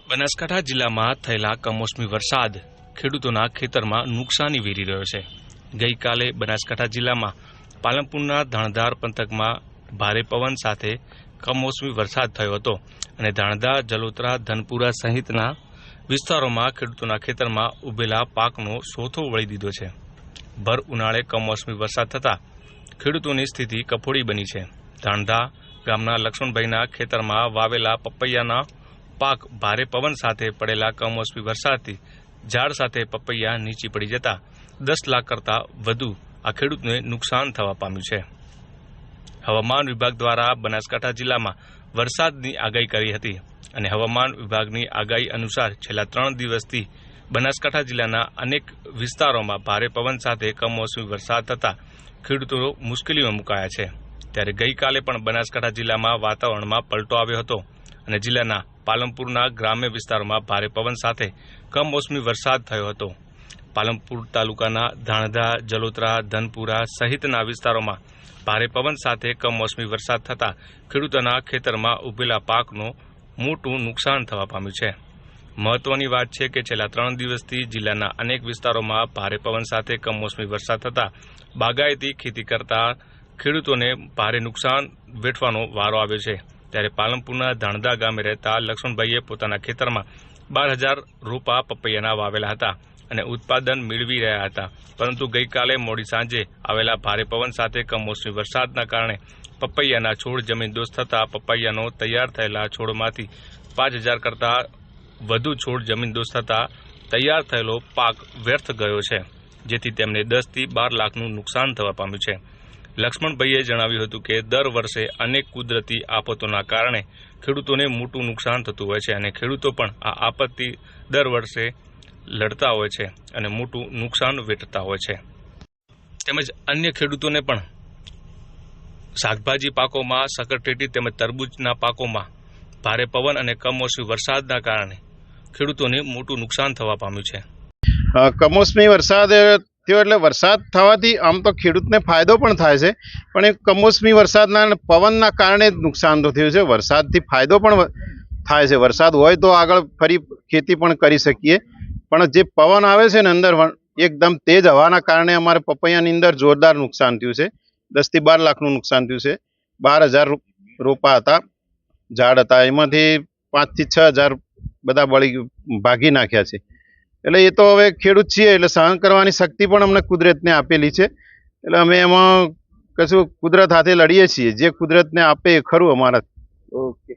બનાસકાંઠા જિલ્લામાં થયેલા કમોસમી વરસાદ ખેડૂતોના ખેતરમાં નુકસાની વેરી રહ્યો છે। ગઈકાલે બનાસકાંઠા જિલ્લામાં પાલનપુરના ધાણધાર પંથકમાં ભારે પવન સાથે કમોસમી વરસાદ થયો હતો અને ધાણધા, જલોત્રા, ધનપુરા સહિતના વિસ્તારોમાં ખેડૂતોના ખેતરમાં ઉભેલા પાકનો સોથો વળી દીધો છે। ભર ઉનાળે કમોસમી વરસાદ થતાં ખેડૂતોની સ્થિતિ કફોડી બની છે। ધાણધા ગામના લક્ષ્મણભાઈના ખેતરમાં વાવેલા પપૈયાના પાક ભારે પવન સાથે પડેલા કમોસમી વરસાદથી ઝાડ સાથે પપૈયા નીચી પડી જતા 10 લાખ કરતાં વધુ આ ખેડૂતને નુકસાન થવા પામ્યું છે। હવામાન વિભાગ દ્વારા બનાસકાંઠા જિલ્લામાં વરસાદની આગાહી કરી હતી અને હવામાન વિભાગની આગાહી અનુસાર છેલ્લા 3 દિવસથી બનાસકાંઠા જિલ્લાના અનેક વિસ્તારોમાં ભારે પવન સાથે કમોસમી વરસાદ થતાં ખેડૂતો મુશ્કેલીમાં મુકાયા છે। ત્યારે ગઈકાલે પણ બનાસકાંઠા જિલ્લામાં વાતાવરણમાં પલટો આવ્યો હતો અને જિલ્લાના પાલનપુરના ગ્રામ્ય વિસ્તારોમાં ભારે પવન સાથે કમોસમી વરસાદ થયો હતો। પાલનપુર તાલુકાના ધાણધા, જલોત્રા, ધનપુરા સહિતના વિસ્તારોમાં ભારે પવન સાથે કમોસમી વરસાદ થતાં ખેડૂતોના ખેતરમાં ઉભેલા પાકનો મોટું નુકસાન થવા પામ્યું છે। મહત્વની વાત છે કે છેલ્લા 3 દિવસથી જિલ્લાના અનેક વિસ્તારોમાં ભારે પવન સાથે કમોસમી વરસાદ થતાં બાગાયતી ખેતી કરતા ખેડૂતોને ભારે નુકસાન વેઠવાનો વારો આવ્યો છે। ત્યારે પાલનપુરના ધાણધા ગામે રહેતા લક્ષ્મણભાઈએ પોતાના ખેતરમાં 12,000 રોપા પપૈયાના વાવેલા હતા અને ઉત્પાદન મેળવી રહ્યા હતા, પરંતુ ગઈકાલે મોડી સાંજે આવેલા ભારે પવન સાથે કમોસમી વરસાદના કારણે પપૈયાના છોડ જમીનદોસ્ત થતાં પપૈયાનો તૈયાર થયેલા છોડમાંથી 5,000 કરતાં વધુ છોડ જમીનદોસ્ત થતાં તૈયાર થયેલો પાક વ્યર્થ ગયો છે, જેથી તેમને 10 થી 12 લાખનું નુકસાન થવા પામ્યું છે। લક્ષ્મણભાઈએ જણાવ્યું હતું કે દર વર્ષે અનેક કુદરતી આફતોના કારણે ખેડૂતોને મોટું નુકસાન થતું હોય છે અને ખેડૂતો પણ આ આપત્તિ દર વર્ષે લડતા હોય છે અને મોટું નુકસાન વેઠતા હોય છે। તેમજ અન્ય ખેડૂતોને પણ શાકભાજી પાકોમાં, સકરટેટી તેમજ તરબૂચના પાકોમાં ભારે પવન અને કમોસમી વરસાદના કારણે ખેડૂતોને મોટું નુકસાન થવા પામ્યું છે। કમોસમી વરસાદ થયો એટલે વરસાદ થવાથી આમ તો ખેડૂતને ફાયદો પણ થાય છે, પણ એ કમોસમી વરસાદના પવનના કારણે જ નુકસાન તો થયું છે। વરસાદથી ફાયદો પણ થાય છે, વરસાદ હોય તો આગળ ફરી ખેતી પણ કરી શકીએ, પણ જે પવન આવે છે ને અંદર એકદમ તેજ હવાના કારણે અમારે પપૈયાની અંદર જોરદાર નુકસાન થયું છે। 10 થી 12 લાખનું નુકસાન થયું છે। 12,000 રોપા હતા, ઝાડ હતા, એમાંથી 5 થી 6,000 બધા ભાગી નાખ્યા છે। એટલે એ તો હવે ખેડૂત છીએ એટલે સહન કરવાની શક્તિ પણ અમને કુદરતને આપેલી છે, એટલે અમે એમાં કશું કુદરત સાથે લડીએ છીએ, જે કુદરતને આપે એ ખરું અમારા। ઓકે।